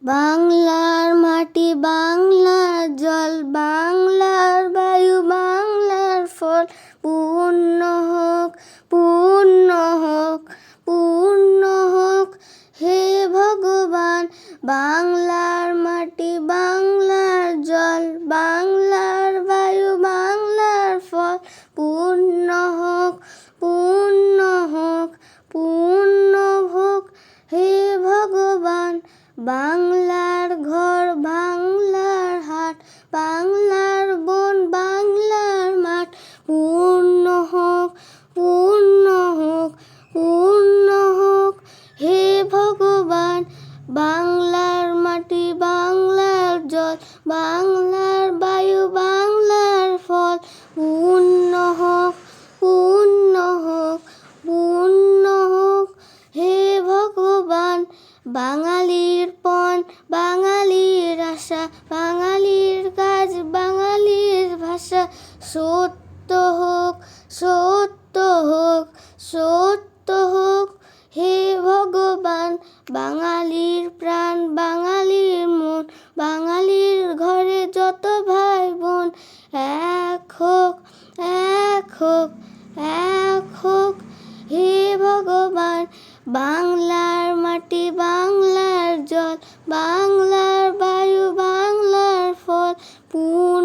বাংলার মাটি, বাংলার জল, বাংলার বায়ু, বাংলার ফল পূর্ণ হোক, পূর্ণ হোক, পূর্ণ হোক হে ভগবান। বাংলার মাটি, বাংলার জল, বাংলার বায়ু, বাংলার ফল পূর্ণ হোক, পূর্ণ হোক, পূর্ণ হোক হে ভগবান। বাংলার ঘর, বাংলার হাট, বাংলার বন, বাংলার মাঠ পূর্ণ হোক, পূর্ণ হোক, পূর্ণ হোক হে ভগবান। বাংলার মাটি, বাংলার জল, বাংলার বায়ু, বাংলার ফল পূর্ণ হোক, পূর্ণ হোক, পূর্ণ হোক হে ভগবান। বাঙালির পণ, বাঙালির আশা, বাঙালির কাজ, বাঙালির ভাষা সত্য হোক, সত্য হোক, সত্য হোক হে ভগবান। বাঙালির প্রাণ, বাঙালির মন, বাঙালির ঘরে যত ভাই বোন এক হোক, এক হোক, এক হোক হে ভগবান। বাংলার মাটি, বাংলার জল, বাংলার বায়ু, বাংলার ফল পূর্ণ